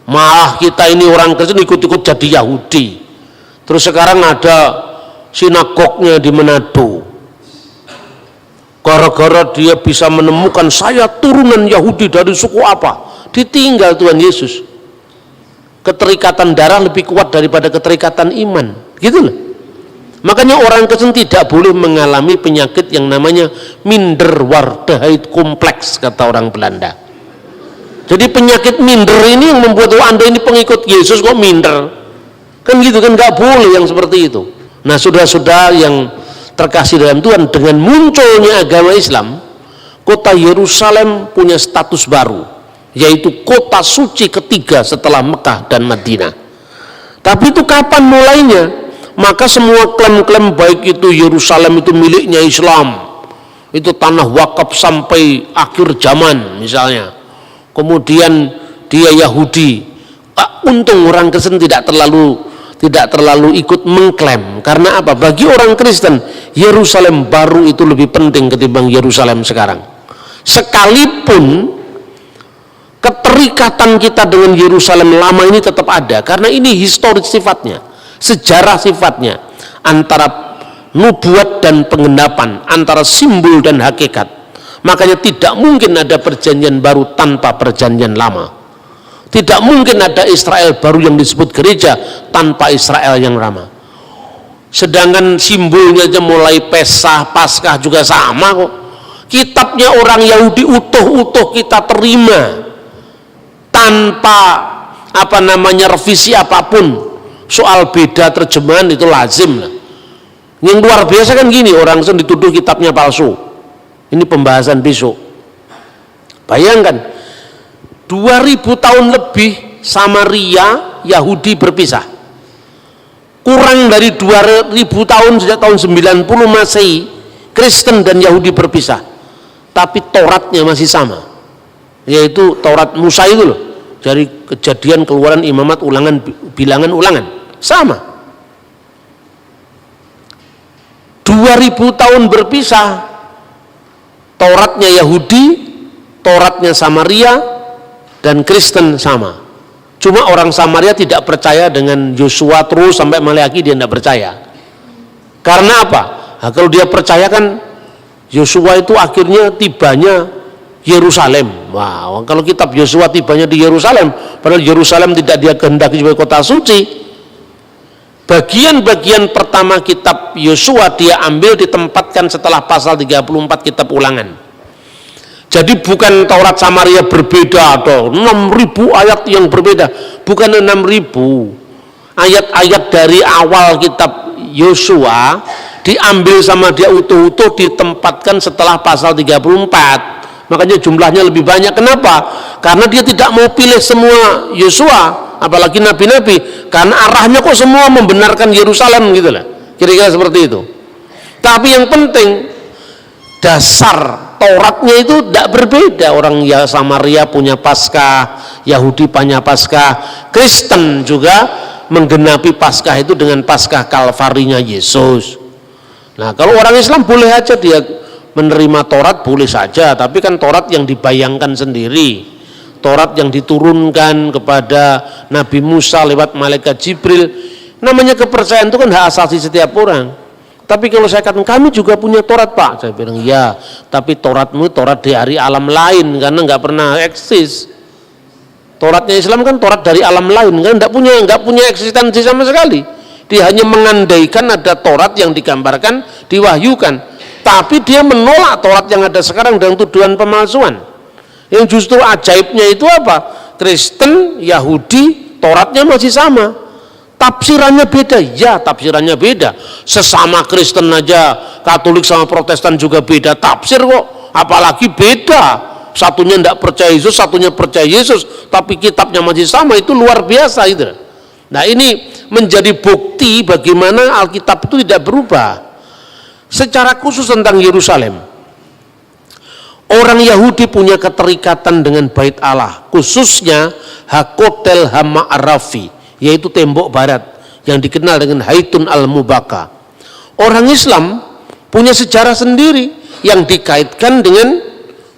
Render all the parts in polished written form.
Malah kita ini orang Kristen ikut-ikut jadi Yahudi. Terus sekarang ada sinagognya di Manado. Gara-gara dia bisa menemukan saya turunan Yahudi dari suku apa, ditinggal Tuhan Yesus. Keterikatan darah lebih kuat daripada keterikatan iman, gitu loh. Makanya orang Kristen tidak boleh mengalami penyakit yang namanya minderwaardigheid kompleks, kata orang Belanda. Jadi penyakit minder ini yang membuat Anda ini pengikut Yesus kok minder, kan gitu kan, nggak boleh yang seperti itu. Nah, saudara-saudara yang terkasih dalam Tuhan, dengan munculnya agama Islam, kota Yerusalem punya status baru, yaitu kota suci ketiga setelah Mekah dan Madinah. Tapi itu kapan mulainya? Maka semua klaim-klaim baik itu Yerusalem itu miliknya Islam, itu tanah wakaf sampai akhir zaman misalnya, kemudian dia Yahudi. Untung orang Kristen tidak terlalu ikut mengklaim. Karena apa? Bagi orang Kristen, Yerusalem baru itu lebih penting ketimbang Yerusalem sekarang. Sekalipun keterikatan kita dengan Yerusalem lama ini tetap ada, karena ini historis sifatnya, sejarah sifatnya, antara nubuat dan penggenapan, antara simbol dan hakikat. Makanya tidak mungkin ada perjanjian baru tanpa perjanjian lama. Tidak mungkin ada Israel baru yang disebut gereja tanpa Israel yang lama. Sedangkan simbolnya aja mulai Pesah, Paskah juga sama kok. Kitabnya orang Yahudi utuh-utuh kita terima tanpa revisi apapun. Soal beda terjemahan itu lazim lah. Yang luar biasa kan gini, orang dituduh kitabnya palsu. Ini pembahasan besok. Bayangkan 2000 tahun lebih Samaria Yahudi berpisah. Kurang dari 2000 tahun, sejak tahun 90 Masehi Kristen dan Yahudi berpisah. Tapi Tauratnya masih sama, yaitu Taurat Musa itu loh, dari Kejadian, Keluaran, Imamat, Ulangan, Bilangan, Ulangan, sama. 2000 tahun berpisah, Tauratnya Yahudi, Tauratnya Samaria, dan Kristen sama. Cuma orang Samaria tidak percaya dengan Yosua terus sampai Maleakhi, dia tidak percaya. Karena apa? Nah, kalau dia percaya kan Yosua itu akhirnya tibanya Yerusalem. Wah, kalau kitab Yosua tibanya di Yerusalem, padahal Yerusalem tidak dia kehendaki sebagai kota suci. Bagian-bagian pertama kitab Yosua dia ambil ditempatkan setelah pasal 34 kitab Ulangan. Jadi bukan Taurat Samaria berbeda atau 6.000 ayat yang berbeda, bukan 6.000 ayat-ayat dari awal kitab Yosua diambil sama dia utuh-utuh ditempatkan setelah pasal 34. Makanya jumlahnya lebih banyak. Kenapa? Karena dia tidak mau pilih semua Yosua, apalagi nabi-nabi, karena arahnya kok semua membenarkan Yerusalem gitu lah. Kira-kira seperti itu. Tapi yang penting dasar Tauratnya itu tidak berbeda. Orang ya Samaria punya Paskah, Yahudi punya Paskah, Kristen juga menggenapi Paskah itu dengan Paskah Kalvarinya Yesus. Nah, kalau orang Islam boleh aja dia menerima Taurat, boleh saja, tapi kan Taurat yang dibayangkan sendiri, Taurat yang diturunkan kepada Nabi Musa lewat malaikat Jibril. Namanya kepercayaan itu kan hak asasi setiap orang. Tapi kalau saya katakan kami juga punya Taurat Pak, saya bilang ya, tapi Tauratmu Taurat dari alam lain, karena nggak pernah eksis. Tauratnya Islam kan Taurat dari alam lain, kan nggak punya eksistensi sama sekali. Dia hanya mengandaikan ada Taurat yang digambarkan, diwahyukan, tapi dia menolak Taurat yang ada sekarang dengan tuduhan pemalsuan. Yang justru ajaibnya itu apa? Kristen, Yahudi, Tauratnya masih sama. Tafsirannya beda, ya tafsirannya beda. Sesama Kristen aja, Katolik sama Protestan juga beda tafsir kok. Apalagi beda. Satunya tidak percaya Yesus, satunya percaya Yesus, tapi kitabnya masih sama, itu luar biasa itu. Nah, ini menjadi bukti bagaimana Alkitab itu tidak berubah. Secara khusus tentang Yerusalem, orang Yahudi punya keterikatan dengan Bait Allah, khususnya Hakotel Hama'arafi, yaitu tembok barat yang dikenal dengan Haitun al-Mubaka. Orang Islam punya sejarah sendiri yang dikaitkan dengan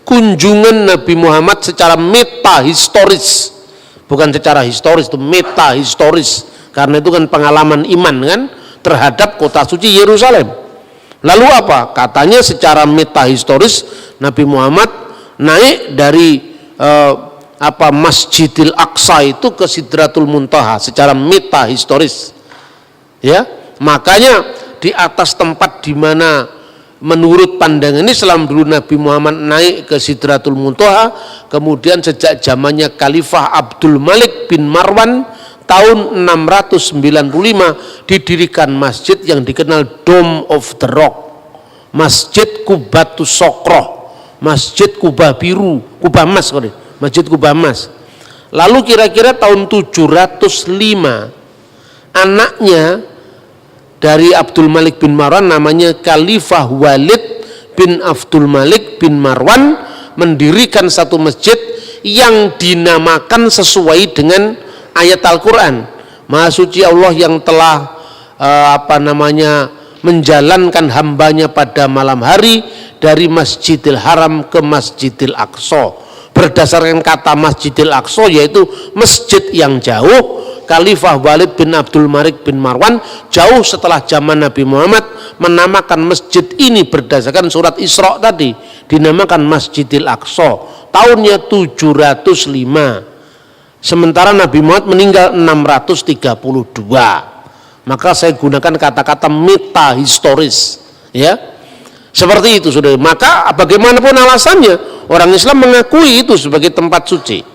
kunjungan Nabi Muhammad secara meta historis bukan secara historis, itu meta historis, karena itu kan pengalaman iman kan terhadap kota suci Yerusalem. Lalu apa? Katanya secara meta historis Nabi Muhammad naik dari Masjidil Aqsa itu ke Sidratul Muntaha secara meta historis. Ya, makanya di atas tempat di mana menurut pandangan Islam dulu Nabi Muhammad naik ke Sidratul Muntaha, kemudian sejak zamannya Khalifah Abdul Malik bin Marwan tahun 695 didirikan masjid yang dikenal Dome of the Rock, Masjid Qubatus Sokroh, Masjid Kubah Biru, Kubah Emas, Masjid Kubah Emas. Lalu kira-kira tahun 705 anaknya dari Abdul Malik bin Marwan namanya Khalifah Walid bin Abdul Malik bin Marwan mendirikan satu masjid yang dinamakan sesuai dengan ayat Al-Quran, Maha Suci Allah yang telah menjalankan hambanya pada malam hari dari Masjidil Haram ke Masjidil Aqsa. Berdasarkan kata Masjidil Aqsa yaitu masjid yang jauh, Khalifah Walid bin Abdul Malik bin Marwan jauh setelah zaman Nabi Muhammad menamakan masjid ini berdasarkan surat Isra tadi, dinamakan Masjidil Aqsa tahunnya 705. Sementara Nabi Muhammad meninggal 632. Maka saya gunakan kata-kata meta historis, ya. Seperti itu, Saudara. Maka bagaimanapun alasannya, orang Islam mengakui itu sebagai tempat suci.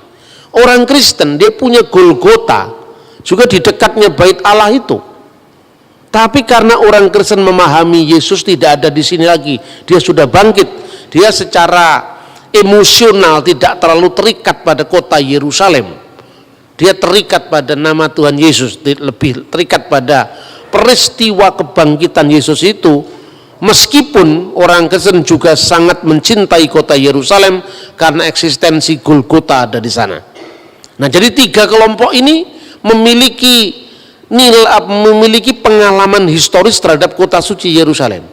Orang Kristen dia punya Golgota juga di dekatnya Bait Allah itu. Tapi karena orang Kristen memahami Yesus tidak ada di sini lagi, dia sudah bangkit. Dia secara emosional tidak terlalu terikat pada kota Yerusalem. Dia terikat pada nama Tuhan Yesus, lebih terikat pada peristiwa kebangkitan Yesus itu. Meskipun orang Kristen juga sangat mencintai kota Yerusalem karena eksistensi Golgota ada di sana. Nah, jadi tiga kelompok ini memiliki pengalaman historis terhadap kota suci Yerusalem.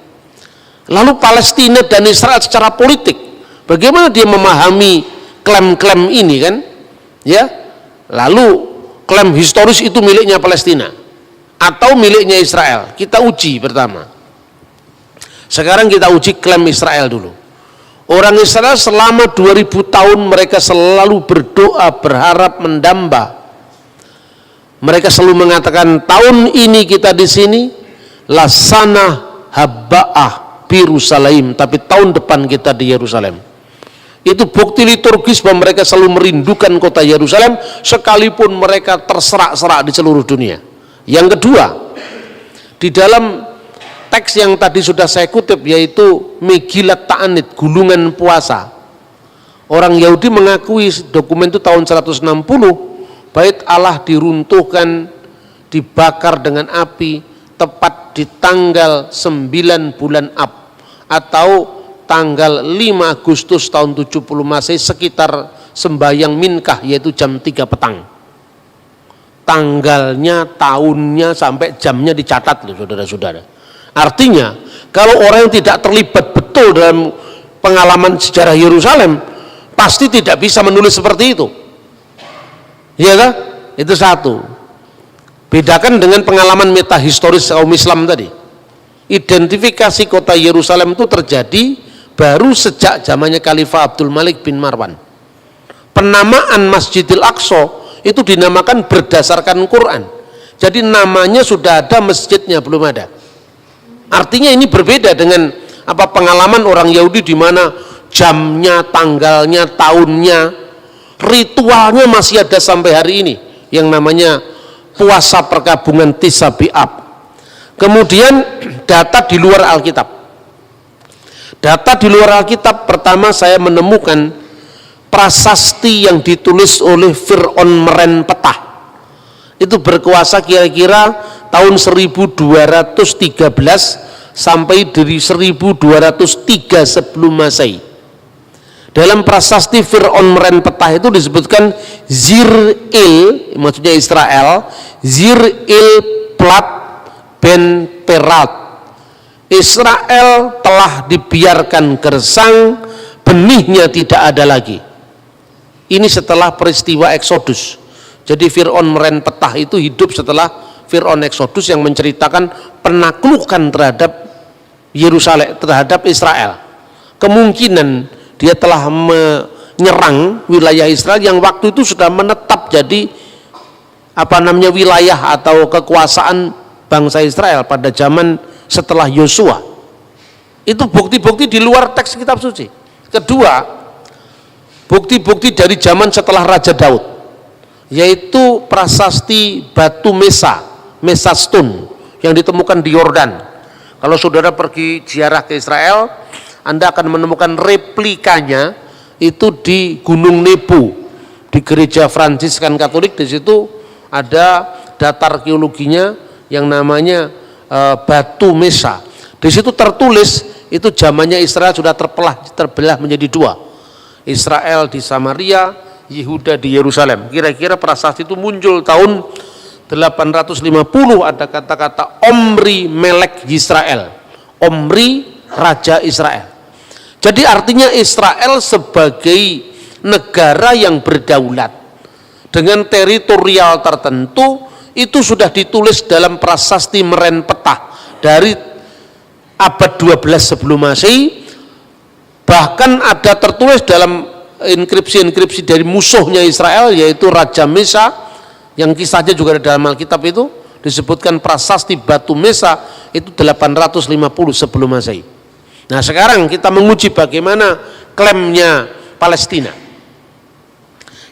Lalu Palestina dan Israel secara politik, bagaimana dia memahami klaim-klaim ini kan? Ya. Lalu klaim historis itu miliknya Palestina atau miliknya Israel? Kita uji pertama. Sekarang kita uji klaim Israel dulu. Orang Israel selama 2000 tahun mereka selalu berdoa, berharap, mendamba. Mereka selalu mengatakan tahun ini kita di sini lasana habba'ah Yerusalem, tapi tahun depan kita di Yerusalem. Itu bukti liturgis bahwa mereka selalu merindukan kota Yerusalem sekalipun mereka terserak-serak di seluruh dunia. Yang kedua, di dalam teks yang tadi sudah saya kutip yaitu Megillat Ta'anit, gulungan puasa. Orang Yahudi mengakui dokumen itu tahun 160 Bait Allah diruntuhkan, dibakar dengan api tepat di tanggal 9 bulan Ab atau tanggal 5 Agustus tahun 70 Masehi sekitar sembahyang Minkah yaitu jam 3 petang. Tanggalnya, tahunnya sampai jamnya dicatat loh saudara-saudara. Artinya kalau orang yang tidak terlibat betul dalam pengalaman sejarah Yerusalem pasti tidak bisa menulis seperti itu. Iya kan? Itu satu. Bedakan dengan pengalaman metahistoris kaum Islam tadi. Identifikasi kota Yerusalem itu terjadi baru sejak zamannya Khalifah Abdul Malik bin Marwan. Penamaan Masjidil Aqsa itu dinamakan berdasarkan Quran. Jadi namanya sudah ada, masjidnya belum ada. Artinya ini berbeda dengan pengalaman orang Yahudi di mana jamnya, tanggalnya, tahunnya, ritualnya masih ada sampai hari ini yang namanya puasa perkabungan Tis'a B'Ab. Kemudian data di luar Alkitab. Data di luar Alkitab, pertama saya menemukan prasasti yang ditulis oleh Fir'aun Merenpetah. Itu berkuasa kira-kira tahun 1213 sampai dari 1203 sebelum Masehi. Dalam prasasti Fir'aun Merenpetah itu disebutkan Zir-Il, maksudnya Israel, Zir-Il Plat Ben Perat. Israel telah dibiarkan gersang, benihnya tidak ada lagi. Ini setelah peristiwa Eksodus. Jadi Fir'aun merenpetah itu hidup setelah Fir'aun Exodus yang menceritakan penaklukan terhadap Yerusalem, terhadap Israel. Kemungkinan dia telah menyerang wilayah Israel yang waktu itu sudah menetap jadi wilayah atau kekuasaan bangsa Israel pada zaman setelah Yosua. Itu bukti-bukti di luar teks kitab suci. Kedua, bukti-bukti dari zaman setelah Raja Daud, yaitu prasasti batu Mesa Stone yang ditemukan di Yordan. Kalau saudara pergi ziarah ke Israel, Anda akan menemukan replikanya itu di Gunung Nebo, di gereja Fransiskan Katolik. Di situ ada data arkeologinya yang namanya batu Mesa. Di situ tertulis itu zamannya Israel sudah terbelah menjadi dua. Israel di Samaria, Yehuda di Yerusalem. Kira-kira prasasti itu muncul tahun 850, ada kata-kata Omri Melek Yisrael. Omri Raja Israel. Jadi artinya Israel sebagai negara yang berdaulat dengan teritorial tertentu itu sudah ditulis dalam prasasti Merenpetah dari abad 12 sebelum Masehi. Bahkan ada tertulis dalam inskripsi-inskripsi dari musuhnya Israel, yaitu Raja Mesa, yang kisahnya juga ada dalam Alkitab. Itu disebutkan prasasti batu Mesa itu 850 sebelum Masehi. Nah sekarang kita menguji bagaimana klaimnya Palestina.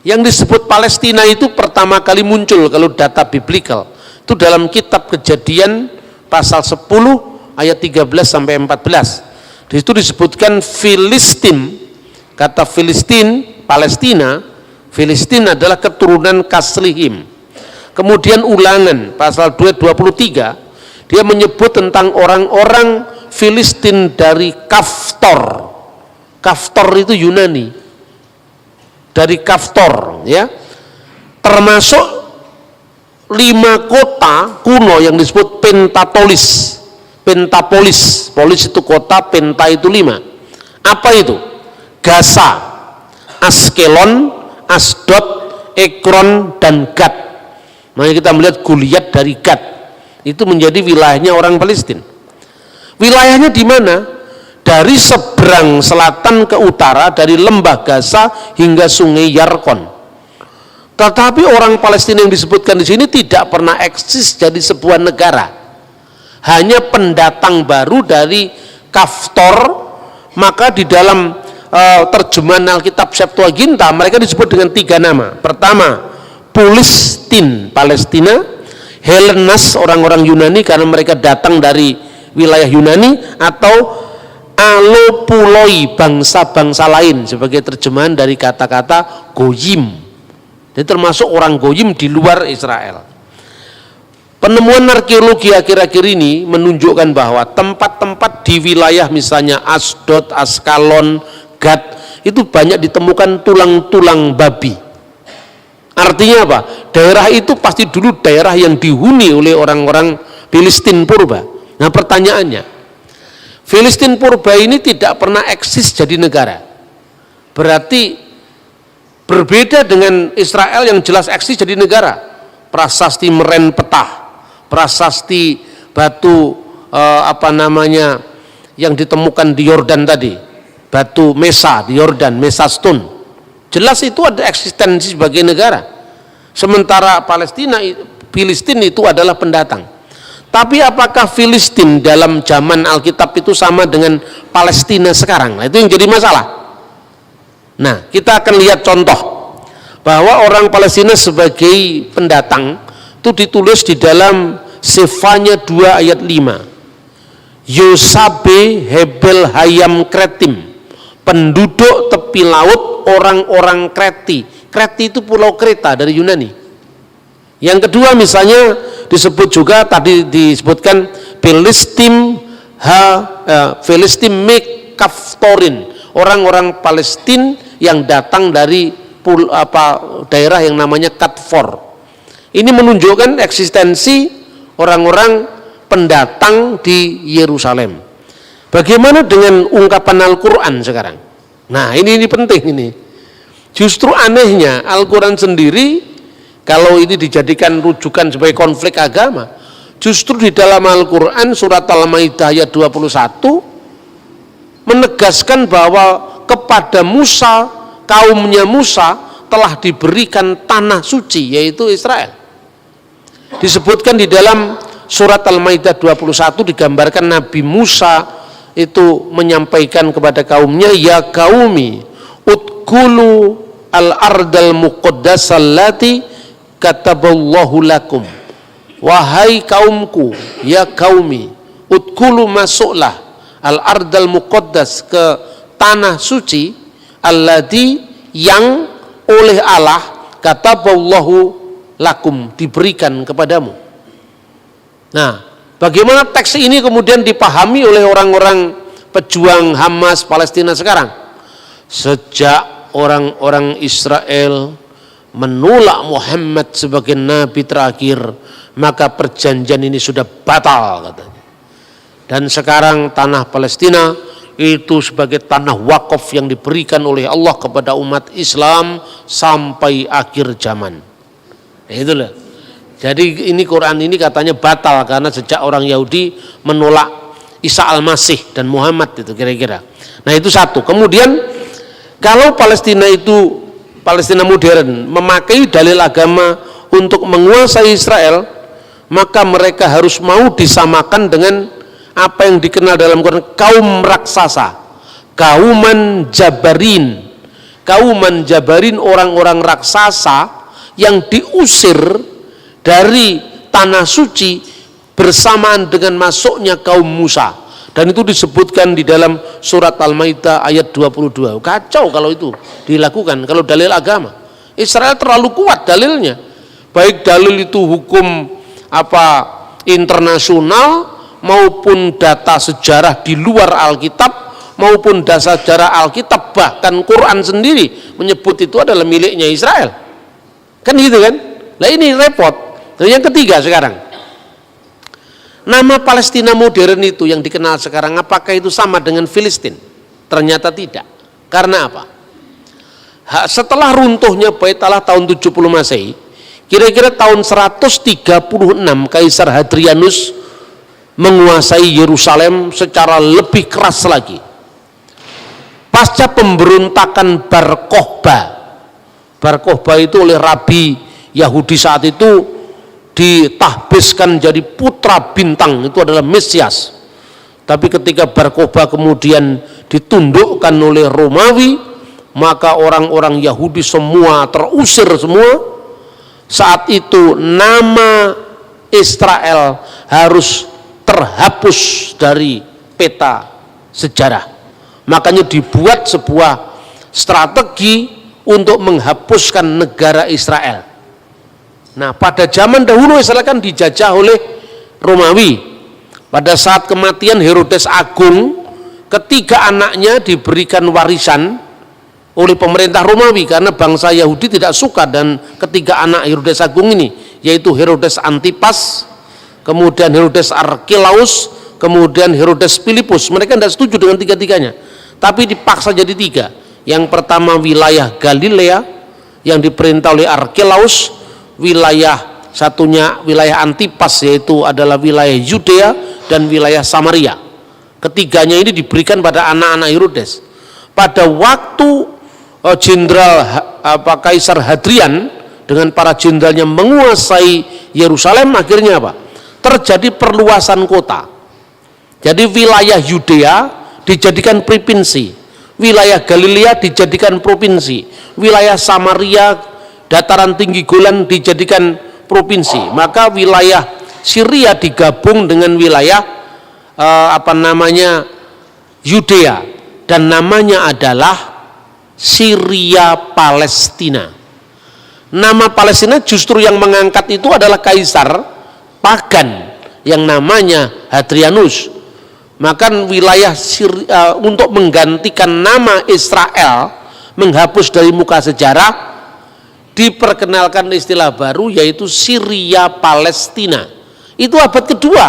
Yang disebut Palestina itu pertama kali muncul kalau data biblical itu dalam kitab Kejadian pasal 10 ayat 13 sampai 14. Di situ disebutkan Filistin. Kata Filistin, Palestina, Filistin adalah keturunan Kaslihim. Kemudian Ulangan pasal 2:23 dia menyebut tentang orang-orang Filistin dari Kaftor. Kaftor itu Yunani. Dari Kaftor, ya. Termasuk 5 kota kuno yang disebut Pentapolis. Polis itu kota, penta itu 5. Apa itu? Gaza, Askelon, Asdod, Ekron, dan Gad. Makanya kita melihat Goliat dari Gad. Itu menjadi wilayahnya orang Palestina. Wilayahnya di mana? Dari seberang selatan ke utara, dari lembah Gaza hingga sungai Yarkon. Tetapi orang Palestina yang disebutkan di sini tidak pernah eksis jadi sebuah negara. Hanya pendatang baru dari Kaftor. Maka di dalam terjemahan Alkitab Septuaginta mereka disebut dengan 3 nama. Pertama, Pulistin, Palestina. Helenas, orang-orang Yunani karena mereka datang dari wilayah Yunani. Atau Alopuloi, bangsa-bangsa lain, sebagai terjemahan dari kata-kata Goyim. Jadi termasuk orang Goyim di luar Israel. Penemuan arkeologi akhir-akhir ini menunjukkan bahwa tempat-tempat di wilayah misalnya Asdod, Askalon, Gad itu banyak ditemukan tulang-tulang babi. Artinya apa? Daerah itu pasti dulu daerah yang dihuni oleh orang-orang Filistin purba. Nah pertanyaannya, Filistin purba ini tidak pernah eksis jadi negara. Berarti berbeda dengan Israel yang jelas eksis jadi negara. Prasasti Merenpetah, prasasti batu yang ditemukan di Yordan tadi, batu Mesa di Yordan, Mesa Stone. Jelas itu ada eksistensi sebagai negara. Sementara Filistin itu adalah pendatang. Tapi apakah Filistin dalam zaman Alkitab itu sama dengan Palestina sekarang? Nah, itu yang jadi masalah. Nah, kita akan lihat contoh bahwa orang Palestina sebagai pendatang itu ditulis di dalam Sefanya 2 ayat 5. Yosabe Hebel Hayam Kretim, penduduk tepi laut orang-orang Kreti. Kreti itu pulau Kreta dari Yunani. Yang kedua misalnya disebut juga tadi disebutkan Filistin Kaftorin, orang-orang Palestina yang datang dari daerah yang namanya Katfor. Ini menunjukkan eksistensi orang-orang pendatang di Yerusalem. Bagaimana dengan ungkapan Al-Quran sekarang? Nah ini penting ini. Justru anehnya Al-Quran sendiri kalau ini dijadikan rujukan sebagai konflik agama. Justru di dalam Al-Quran surat Al-Maidah ayat 21 menegaskan bahwa kepada Musa, kaumnya Musa telah diberikan tanah suci, yaitu Israel. Disebutkan di dalam surat Al-Maidah 21 digambarkan Nabi Musa itu menyampaikan kepada kaumnya, ya qaumi udkhulu al-ardal muqaddasal lati kataballahu lakum. Wahai kaumku, ya qaumi, udkhulu masuklah al-ardal muqaddas, ke tanah suci, allati yang oleh Allah kataballahu lakum, diberikan kepadamu. Nah, bagaimana teks ini kemudian dipahami oleh orang-orang pejuang Hamas Palestina sekarang? Sejak orang-orang Israel menolak Muhammad sebagai nabi terakhir, maka perjanjian ini sudah batal katanya. Dan sekarang tanah Palestina itu sebagai tanah wakaf yang diberikan oleh Allah kepada umat Islam sampai akhir zaman. Itulah. Jadi ini Quran ini katanya batal karena sejak orang Yahudi menolak Isa Al-Masih dan Muhammad, itu kira-kira. Nah itu satu. Kemudian kalau Palestina itu, Palestina modern, memakai dalil agama untuk menguasai Israel, maka mereka harus mau disamakan dengan apa yang dikenal dalam Quran kaum raksasa, kauman jabarin. Kauman jabarin, orang-orang raksasa yang diusir dari tanah suci bersamaan dengan masuknya kaum Musa, dan itu disebutkan di dalam surat Al-Maidah ayat 22. Kacau kalau itu dilakukan, kalau dalil agama. Israel terlalu kuat dalilnya, baik dalil itu hukum internasional maupun data sejarah di luar Alkitab maupun data sejarah Alkitab, bahkan Quran sendiri menyebut itu adalah miliknya Israel. Kan gitu kan? Nah ini repot. Dan yang ketiga sekarang, nama Palestina modern itu yang dikenal sekarang, apakah itu sama dengan Filistin? Ternyata tidak. Karena apa? Setelah runtuhnya Bait Allah tahun 70 Masehi, kira-kira tahun 136 Kaisar Hadrianus menguasai Yerusalem secara lebih keras lagi. Pasca pemberontakan Bar Kokhba itu oleh Rabi Yahudi saat itu ditahbiskan jadi putra bintang, itu adalah Mesias. Tapi ketika Bar Kokhba kemudian ditundukkan oleh Romawi, maka orang-orang Yahudi semua terusir semua. Saat itu nama Israel harus terhapus dari peta sejarah. Makanya dibuat sebuah strategi untuk menghapuskan negara Israel. Nah, pada zaman dahulu Israel kan dijajah oleh Romawi. Pada saat kematian Herodes Agung, ketiga anaknya diberikan warisan oleh pemerintah Romawi karena bangsa Yahudi tidak suka dan ketiga anak Herodes Agung ini, yaitu Herodes Antipas, kemudian Herodes Archelaus, kemudian Herodes Philippus. Mereka tidak setuju dengan tiga-tiganya, tapi dipaksa jadi tiga. Yang pertama wilayah Galilea yang diperintah oleh Archelaus, wilayah satunya wilayah Antipas yaitu adalah wilayah Yudea, dan wilayah Samaria. Ketiganya ini diberikan pada anak-anak Herodes. Pada waktu Kaisar Hadrian dengan para jenderalnya menguasai Yerusalem, akhirnya apa? Terjadi perluasan kota. Jadi wilayah Yudea dijadikan provinsi, wilayah Galilea dijadikan provinsi, wilayah Samaria, dataran tinggi Golan dijadikan provinsi. Maka wilayah Syria digabung dengan wilayah Yudea, dan namanya adalah Syria Palestina. Nama Palestina justru yang mengangkat itu adalah kaisar pagan yang namanya Hadrianus. Maka wilayah Syria, untuk menggantikan nama Israel, menghapus dari muka sejarah, diperkenalkan istilah baru yaitu Syria Palestina. Itu abad kedua.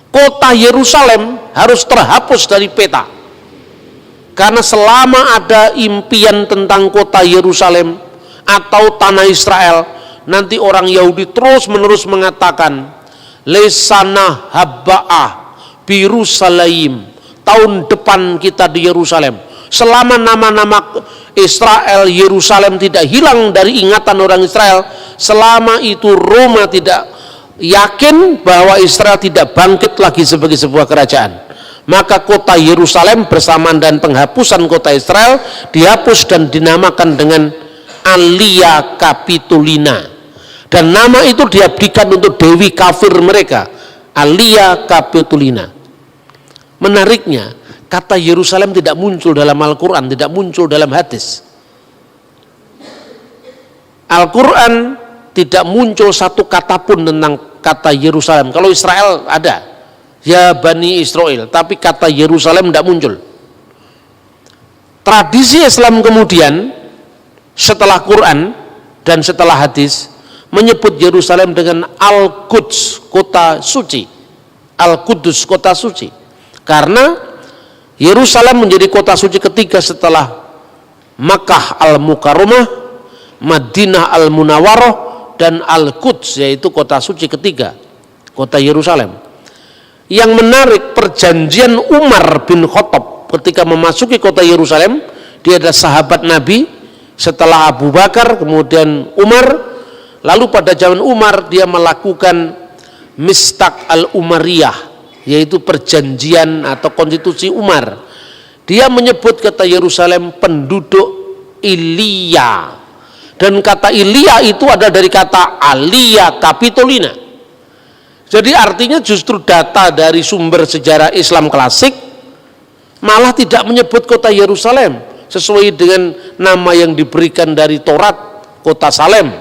Kota Yerusalem harus terhapus dari peta, karena selama ada impian tentang kota Yerusalem, atau tanah Israel, nanti orang Yahudi terus menerus mengatakan lesana habba'ah birusalaim, tahun depan kita di Yerusalem. Selama nama-nama Israel, Yerusalem tidak hilang dari ingatan orang Israel, selama itu Roma tidak yakin bahwa Israel tidak bangkit lagi sebagai sebuah kerajaan, maka kota Yerusalem bersamaan dan penghapusan kota Israel dihapus dan dinamakan dengan Alia Capitolina, dan nama itu diabdikan untuk dewi kafir mereka, Alia Capitolina. Menariknya, kata Yerusalem tidak muncul dalam Al-Quran, tidak muncul dalam hadis. Al-Quran tidak muncul satu kata pun tentang kata Yerusalem. Kalau Israel ada, ya Bani Israel, tapi kata Yerusalem tidak muncul. Tradisi Islam kemudian setelah Quran dan setelah hadis menyebut Yerusalem dengan Al-Quds, kota suci. Al-Qudus, kota suci. Karena Yerusalem menjadi kota suci ketiga setelah Makkah Al-Mukarramah, Madinah Al-Munawwarah, dan Al-Quds, yaitu kota suci ketiga, kota Yerusalem. Yang menarik, perjanjian Umar bin Khattab ketika memasuki kota Yerusalem, dia adalah sahabat Nabi setelah Abu Bakar, kemudian Umar. Lalu pada zaman Umar dia melakukan Mistaq al-Umariyah, yaitu perjanjian atau konstitusi Umar. Dia menyebut kata Yerusalem penduduk Ilia, dan kata Ilia itu ada dari kata Alia Capitolina. Jadi artinya justru data dari sumber sejarah Islam klasik malah tidak menyebut kota Yerusalem sesuai dengan nama yang diberikan dari Taurat, kota Salem,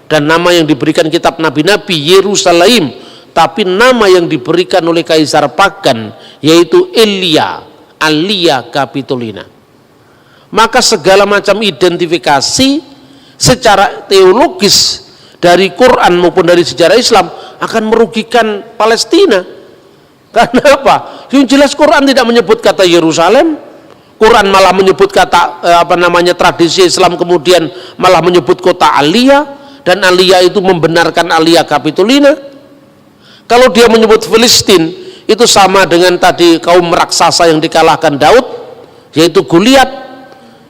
dan nama yang diberikan kitab nabi-nabi, Yerusalem. Tapi nama yang diberikan oleh Kaisar Pagan yaitu Elia, Alia Capitolina. Maka segala macam identifikasi secara teologis dari Quran maupun dari sejarah Islam akan merugikan Palestina. Karena apa? Yang jelas Quran tidak menyebut kata Yerusalem. Quran malah menyebut kata tradisi Islam, kemudian malah menyebut kota Alia, dan Alia itu membenarkan Alia Capitolina. Kalau dia menyebut Filistin, itu sama dengan tadi kaum raksasa yang dikalahkan Daud, yaitu Goliat.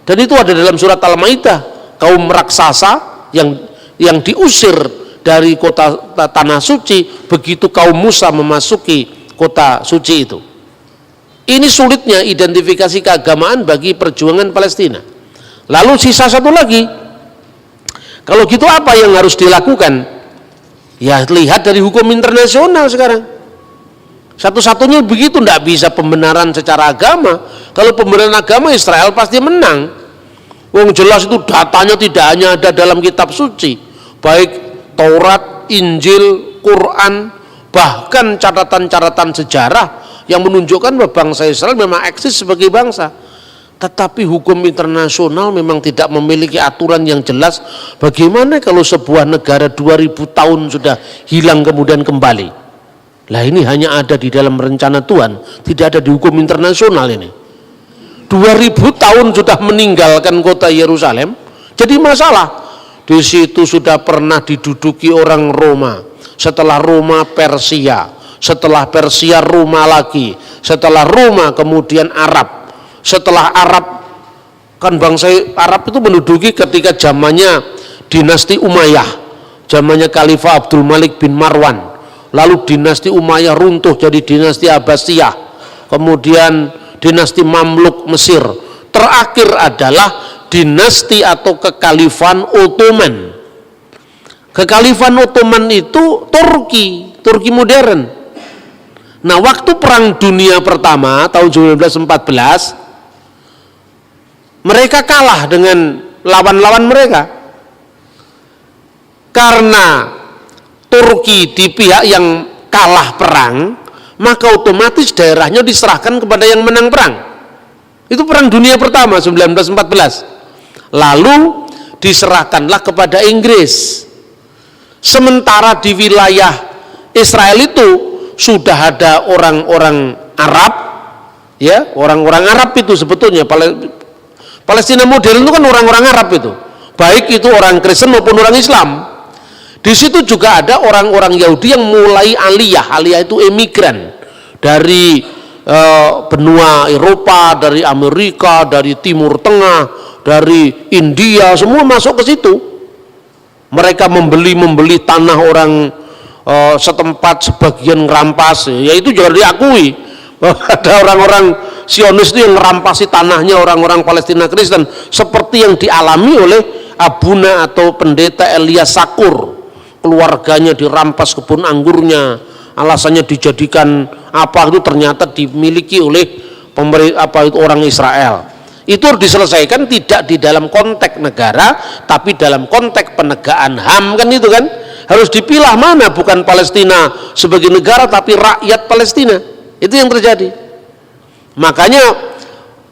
Dan itu ada dalam surat Al-Maidah, kaum raksasa yang diusir dari kota tanah suci begitu kaum Musa memasuki kota suci itu. Ini sulitnya identifikasi keagamaan bagi perjuangan Palestina. Lalu sisa satu lagi, kalau gitu apa yang harus dilakukan? Ya lihat dari hukum internasional sekarang. Satu-satunya begitu, tidak bisa pembenaran secara agama. Kalau pembenaran agama, Israel pasti menang. Wong jelas itu datanya tidak hanya ada dalam kitab suci, baik Taurat, Injil, Quran, bahkan catatan-catatan sejarah yang menunjukkan bahwa bangsa Israel memang eksis sebagai bangsa. Tetapi hukum internasional memang tidak memiliki aturan yang jelas. Bagaimana kalau sebuah negara 2000 tahun sudah hilang kemudian kembali? Lah ini hanya ada di dalam rencana Tuhan, tidak ada di hukum internasional ini. 2000 tahun sudah meninggalkan kota Yerusalem, jadi masalah. Di situ sudah pernah diduduki orang Roma, setelah Roma Persia, setelah Persia Roma lagi, setelah Roma kemudian Arab. Setelah Arab, kan bangsa Arab itu menduduki ketika zamannya dinasti Umayyah, zamannya Khalifah Abdul Malik bin Marwan. Lalu dinasti Umayyah runtuh jadi dinasti Abbasiyah, kemudian dinasti Mamluk Mesir. Terakhir adalah dinasti atau kekalifan Ottoman. Kekalifan Ottoman itu Turki modern. Nah, waktu Perang Dunia Pertama tahun 1914, mereka kalah dengan lawan-lawan mereka. Karena Turki di pihak yang kalah perang, maka otomatis daerahnya diserahkan kepada yang menang perang. Itu Perang Dunia Pertama 1914. Lalu diserahkanlah kepada Inggris. Sementara di wilayah Israel itu sudah ada orang-orang Arab, ya, orang-orang Arab itu sebetulnya Palestina modern itu kan orang-orang Arab itu. baik itu orang Kristen maupun orang Islam. Di situ juga ada orang-orang Yahudi yang mulai aliyah itu emigran dari benua Eropa, dari Amerika, dari Timur Tengah, dari India, semua masuk ke situ. Mereka membeli tanah orang setempat, sebagian ngerampas, yaitu juga diakui bahwa ada orang-orang Zionis itu yang ngerampasi tanahnya orang-orang Palestina Kristen, seperti yang dialami oleh Abuna atau pendeta Elias Sakur. Keluarganya dirampas kebun anggurnya, alasannya dijadikan apa itu ternyata dimiliki oleh orang Israel. Itu harus diselesaikan tidak di dalam konteks negara, tapi dalam konteks penegakan HAM, kan itu kan harus dipilah mana bukan Palestina sebagai negara tapi rakyat Palestina. Itu yang terjadi. Makanya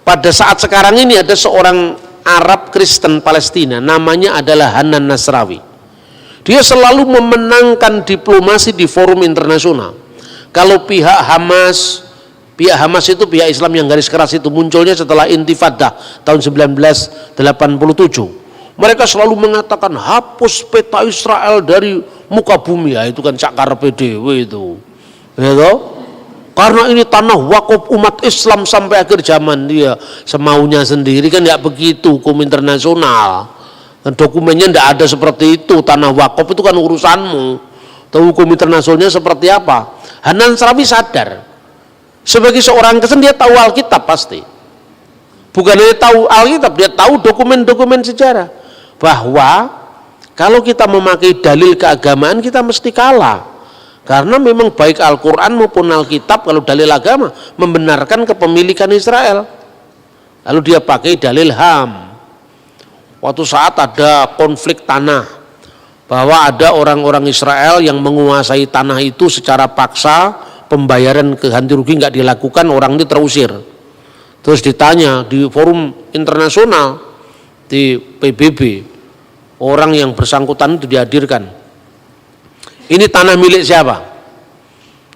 pada saat sekarang ini ada seorang Arab Kristen Palestina, namanya adalah Hanan Nasrawi. Dia selalu memenangkan diplomasi di forum internasional. Kalau pihak Hamas itu pihak Islam yang garis keras itu munculnya setelah Intifadah tahun 1987. Mereka selalu mengatakan hapus peta Israel dari muka bumi, ya itu kan cakar PDW itu. Ya, karena ini tanah wakaf umat Islam sampai akhir zaman, dia semaunya sendiri, kan nggak begitu hukum internasional. Dokumennya tidak ada seperti itu. Tanah wakaf itu kan urusanmu. Tahu hukum internasionalnya seperti apa? Hanan Nasrawi sadar, sebagai seorang Kristen dia tahu Alkitab pasti. Bukan hanya tahu Alkitab, dia tahu dokumen-dokumen sejarah. Bahwa kalau kita memakai dalil keagamaan kita mesti kalah. Karena memang baik Al-Quran maupun Alkitab kalau dalil agama membenarkan kepemilikan Israel. Lalu dia pakai dalil HAM. Waktu saat ada konflik tanah, bahwa ada orang-orang Israel yang menguasai tanah itu secara paksa, pembayaran ganti rugi nggak dilakukan, orang itu terusir. Terus ditanya di forum internasional, di PBB, orang yang bersangkutan itu dihadirkan. Ini tanah milik siapa?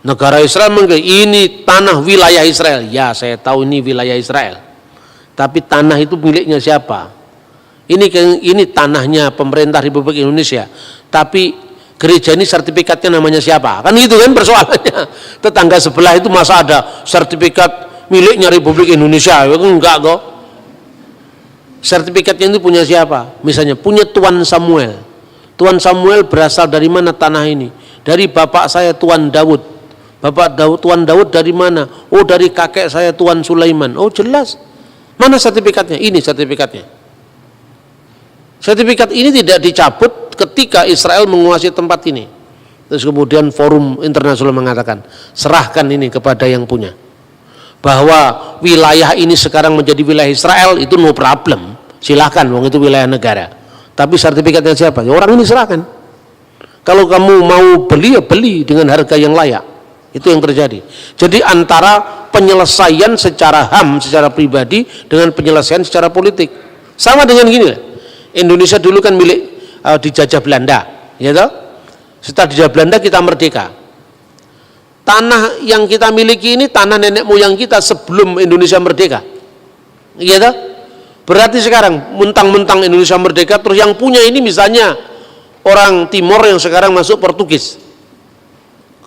Negara Israel mengklaim ini tanah wilayah Israel. Ya, saya tahu ini wilayah Israel. Tapi tanah itu miliknya siapa? Ini tanahnya pemerintah Republik Indonesia, tapi gereja ini sertifikatnya namanya siapa? Kan itu kan persoalannya. Tetangga sebelah itu masa ada sertifikat miliknya Republik Indonesia? Enggak kok. Sertifikatnya itu punya siapa? Misalnya punya Tuan Samuel. Tuan Samuel berasal dari mana tanah ini? Dari bapak saya Tuan Daud. Tuan Daud dari mana? Oh, dari kakek saya Tuan Sulaiman. Oh, jelas. Mana sertifikatnya? Ini sertifikatnya. Sertifikat ini tidak dicabut ketika Israel menguasai tempat ini. Terus kemudian forum internasional mengatakan, serahkan ini kepada yang punya. Bahwa wilayah ini sekarang menjadi wilayah Israel, itu no problem. Silahkan, wong itu wilayah negara. Tapi sertifikatnya siapa? Ya orang ini serahkan. Kalau kamu mau beli, ya beli dengan harga yang layak. Itu yang terjadi. Jadi antara penyelesaian secara HAM, secara pribadi, dengan penyelesaian secara politik. Sama dengan gini, Indonesia dulu kan milik dijajah Belanda, ya toh? Setelah dijajah Belanda kita merdeka. Tanah yang kita miliki ini tanah nenek moyang kita sebelum Indonesia merdeka, ya toh? Berarti sekarang mentang-mentang Indonesia merdeka, terus yang punya ini misalnya orang Timor yang sekarang masuk Portugis.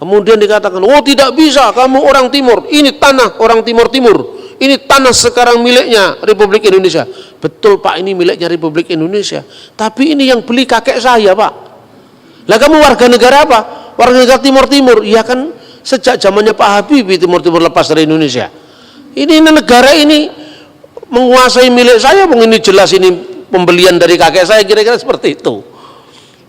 Kemudian dikatakan, oh tidak bisa, kamu orang Timur, ini tanah orang Timur. Ini tanah sekarang miliknya Republik Indonesia. Betul Pak, ini miliknya Republik Indonesia. Tapi ini yang beli kakek saya Pak. Lah kamu warga negara apa? Warga negara Timur. Iya kan sejak zamannya Pak Habibie Timur lepas dari Indonesia. Ini negara ini menguasai milik saya. Ini jelas ini pembelian dari kakek saya, kira-kira seperti itu.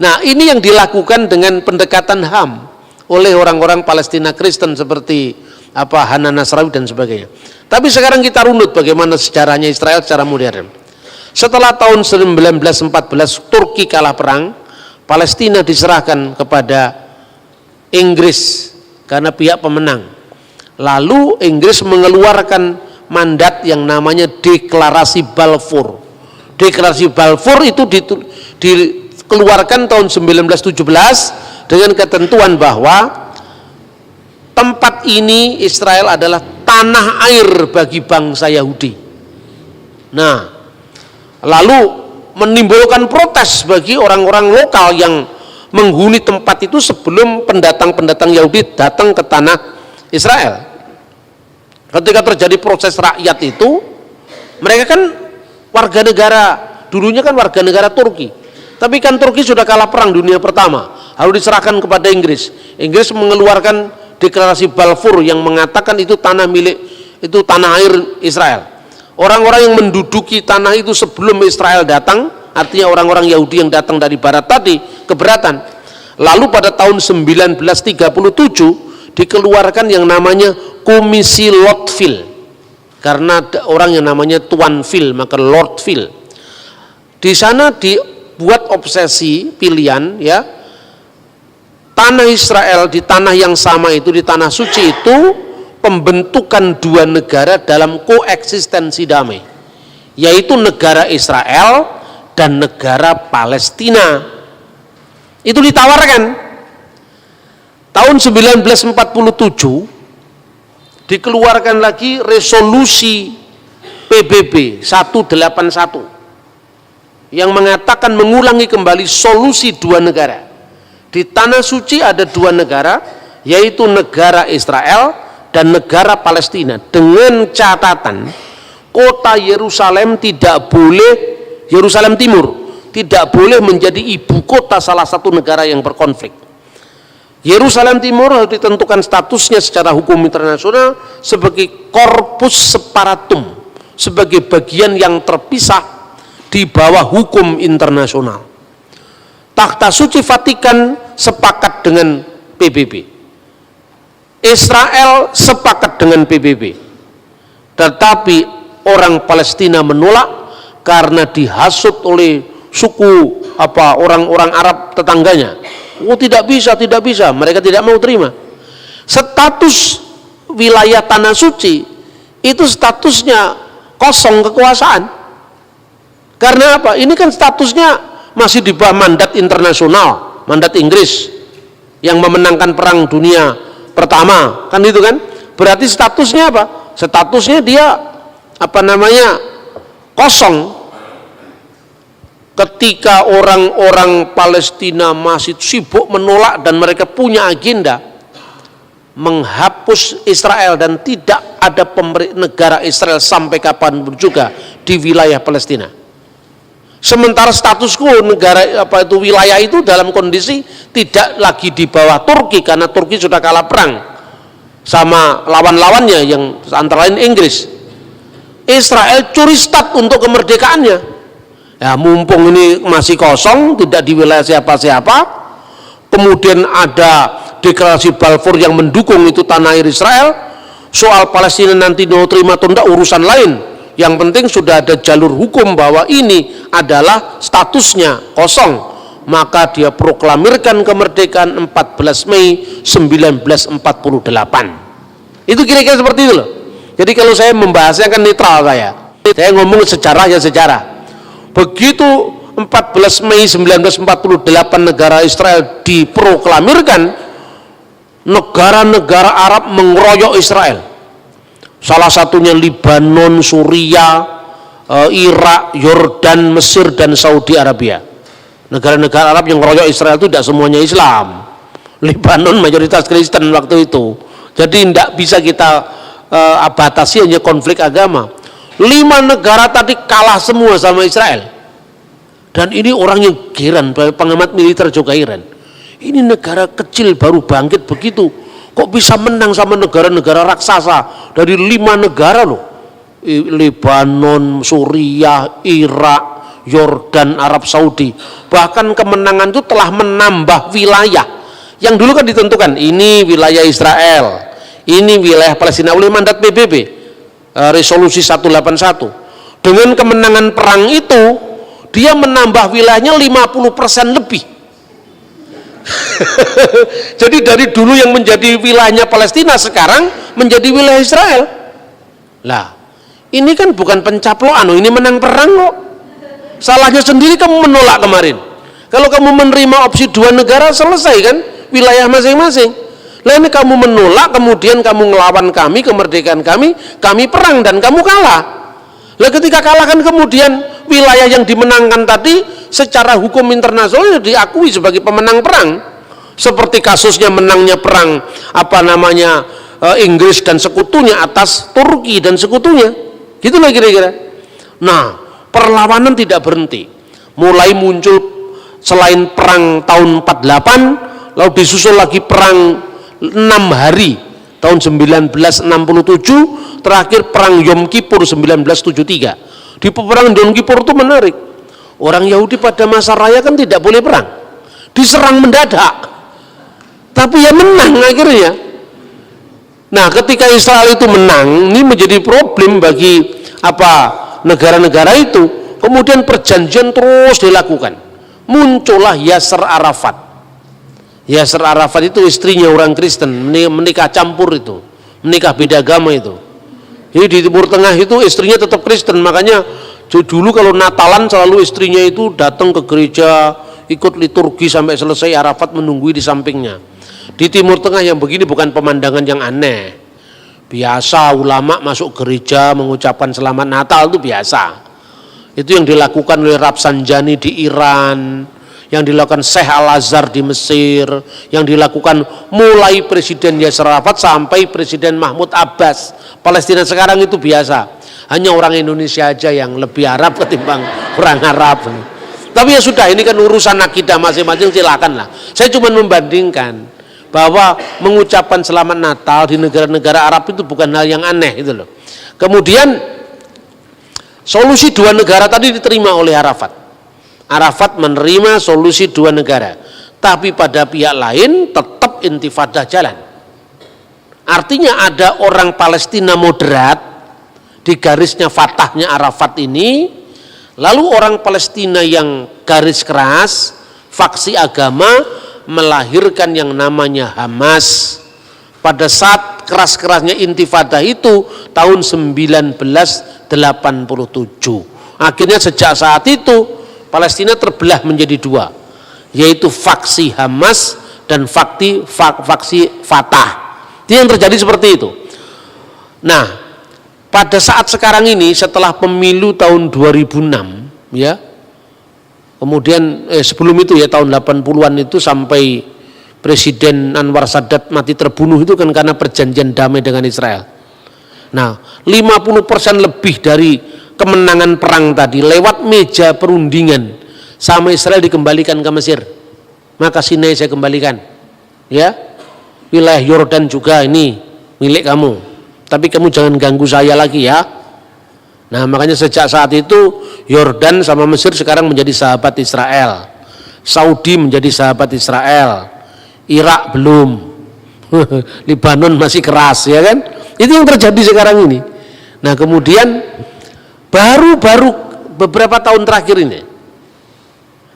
Nah ini yang dilakukan dengan pendekatan HAM oleh orang-orang Palestina Kristen seperti Hanan Nasrawi dan sebagainya. Tapi sekarang kita runut bagaimana sejarahnya Israel secara modern. Setelah tahun 1914 Turki kalah perang, Palestina diserahkan kepada Inggris karena pihak pemenang. Lalu Inggris mengeluarkan mandat yang namanya Deklarasi Balfour. Deklarasi Balfour itu dikeluarkan tahun 1917 dengan ketentuan bahwa tempat ini Israel adalah tanah air bagi bangsa Yahudi. Nah, lalu menimbulkan protes bagi orang-orang lokal yang menghuni tempat itu sebelum pendatang-pendatang Yahudi datang ke tanah Israel. Ketika terjadi proses rakyat itu, mereka kan warga negara, dulunya kan warga negara Turki, tapi kan Turki sudah kalah perang dunia pertama, harus diserahkan kepada Inggris. Inggris mengeluarkan deklarasi Balfour yang mengatakan itu tanah milik, itu tanah air Israel. Orang-orang yang menduduki tanah itu sebelum Israel datang, artinya orang-orang Yahudi yang datang dari barat tadi, keberatan. Lalu pada tahun 1937 dikeluarkan yang namanya Komisi Lordville, karena ada orang yang namanya Tuanville, maka Lordville. Di sana dibuat obsesi pilihan, ya, tanah Israel di tanah yang sama itu, di tanah suci itu, pembentukan dua negara dalam koeksistensi damai, yaitu negara Israel dan negara Palestina. Itu ditawarkan tahun 1947, dikeluarkan lagi resolusi PBB 181 yang mengatakan mengulangi kembali solusi dua negara. Di tanah suci ada dua negara, yaitu negara Israel dan negara Palestina, dengan catatan kota Yerusalem tidak boleh, Yerusalem Timur tidak boleh menjadi ibu kota salah satu negara yang berkonflik. Yerusalem Timur harus ditentukan statusnya secara hukum internasional sebagai corpus separatum, sebagai bagian yang terpisah di bawah hukum internasional. Takhta Suci Vatikan sepakat dengan PBB, Israel sepakat dengan PBB, tetapi orang Palestina menolak karena dihasut oleh suku orang-orang Arab tetangganya. Oh, tidak bisa, mereka tidak mau terima. Status wilayah tanah suci itu statusnya kosong kekuasaan. Karena apa? Ini kan statusnya masih di bawah mandat internasional, mandat Inggris yang memenangkan perang dunia pertama, kan itu kan? Berarti statusnya apa? Statusnya dia kosong. Ketika orang-orang Palestina masih sibuk menolak dan mereka punya agenda menghapus Israel dan tidak ada negara Israel sampai kapanpun juga di wilayah Palestina. Sementara status quo negara wilayah itu dalam kondisi tidak lagi di bawah Turki, karena Turki sudah kalah perang sama lawan-lawannya yang antara lain Inggris. Israel curi start untuk kemerdekaannya. Ya, mumpung ini masih kosong, tidak di wilayah siapa-siapa, kemudian ada deklarasi Balfour yang mendukung itu tanah air Israel. Soal Palestina nanti mau terima atau tidak urusan lain, yang penting sudah ada jalur hukum bahwa ini adalah statusnya kosong, maka dia proklamirkan kemerdekaan 14 Mei 1948. Itu kira-kira seperti itu loh. Jadi kalau saya membahasnya kan netral, saya ngomong sejarah ya sejarah. Begitu 14 Mei 1948 negara Israel diproklamirkan, negara-negara Arab mengeroyok Israel. Salah satunya Libanon, Suriah, Irak, Yordan, Mesir, dan Saudi Arabia. Negara-negara Arab yang mengeroyok Israel itu tidak semuanya Islam. Libanon mayoritas Kristen waktu itu. Jadi tidak bisa kita batasi hanya konflik agama. 5 negara tadi kalah semua sama Israel, dan ini orang yang heran, pengamat militer juga heran. Ini negara kecil baru bangkit begitu, kok bisa menang sama negara-negara raksasa dari 5 negara loh, Lebanon, Suriah, Irak, Yordan, Arab Saudi. Bahkan kemenangan itu telah menambah wilayah yang dulu kan ditentukan ini wilayah Israel, ini wilayah Palestina oleh mandat PBB. Resolusi 181. Dengan kemenangan perang itu dia menambah wilayahnya 50% lebih. Jadi dari dulu yang menjadi wilayahnya Palestina sekarang menjadi wilayah Israel. Lah, ini kan bukan pencaploan, ini menang perang kok. Salahnya sendiri kamu menolak kemarin. Kalau kamu menerima opsi 2 negara, selesai kan wilayah masing-masing. Lah ini kamu menolak, kemudian kamu ngelawan kami, kemerdekaan kami perang dan kamu kalah. Lah ketika kalah kan kemudian wilayah yang dimenangkan tadi secara hukum internasional diakui sebagai pemenang perang. Seperti kasusnya menangnya perang Inggris dan sekutunya atas Turki dan sekutunya. Gitulah kira-kira. Nah, perlawanan tidak berhenti. Mulai muncul selain perang tahun 48, lalu disusul lagi perang 6 hari tahun 1967, terakhir perang Yom Kippur 1973. Di peperangan Yom Kippur itu menarik. Orang Yahudi pada masa raya kan tidak boleh perang, diserang mendadak, tapi ya menang akhirnya. Nah, ketika Israel itu menang, ini menjadi problem bagi negara-negara itu. Kemudian perjanjian terus dilakukan. Muncullah Yasser Arafat. Yasser Arafat itu istrinya orang Kristen, menikah campur itu, menikah beda agama itu. Jadi di Timur Tengah itu istrinya tetap Kristen, makanya dulu kalau Natalan selalu istrinya itu datang ke gereja, ikut liturgi sampai selesai, Arafat menunggui di sampingnya. Di Timur Tengah yang begini bukan pemandangan yang aneh. Biasa ulama masuk gereja mengucapkan selamat Natal itu biasa. Itu yang dilakukan oleh Rafsanjani di Iran, yang dilakukan Syekh Al-Azhar di Mesir, yang dilakukan mulai Presiden Yasser Arafat sampai Presiden Mahmud Abbas. Palestina sekarang itu biasa. Hanya orang Indonesia aja yang lebih Arab ketimbang orang Arab. Tapi ya sudah, ini kan urusan akidah masing-masing, silakan lah. Saya cuma membandingkan bahwa mengucapkan selamat Natal di negara-negara Arab itu bukan hal yang aneh itu loh. Kemudian solusi dua negara tadi diterima oleh Arafat. Arafat menerima solusi dua negara, tapi pada pihak lain tetap intifada jalan. Artinya ada orang Palestina moderat di garisnya Fatahnya Arafat ini, lalu orang Palestina yang garis keras, faksi agama, melahirkan yang namanya Hamas. Pada saat keras-kerasnya intifada itu tahun 1987. Akhirnya sejak saat itu Palestina terbelah menjadi dua, yaitu faksi Hamas dan faksi Fatah. Itu yang terjadi seperti itu. Nah, pada saat sekarang ini setelah pemilu tahun 2006 ya, kemudian sebelum itu ya tahun 80-an itu sampai Presiden Anwar Sadat mati terbunuh itu kan karena perjanjian damai dengan Israel. Nah, 50% lebih dari kemenangan perang tadi lewat meja perundingan sama Israel dikembalikan ke Mesir. Maka Sinai saya kembalikan, ya, wilayah Yordan juga ini milik kamu, tapi kamu jangan ganggu saya lagi ya. Nah, makanya sejak saat itu Yordan sama Mesir sekarang menjadi sahabat Israel, Saudi menjadi sahabat Israel, Irak belum, Lebanon masih keras ya kan. Itu yang terjadi sekarang ini. Nah, kemudian baru beberapa tahun terakhir ini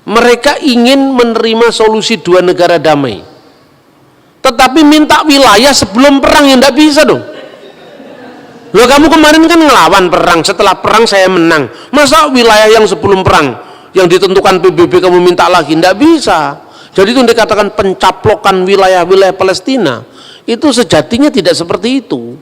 mereka ingin menerima solusi dua negara damai, tetapi minta wilayah sebelum perang, yang tidak bisa dong. Loh, kamu kemarin kan ngelawan perang, setelah perang saya menang, masa wilayah yang sebelum perang yang ditentukan PBB kamu minta lagi? Tidak bisa. Jadi itu dikatakan pencaplokan wilayah-wilayah Palestina itu sejatinya tidak seperti itu.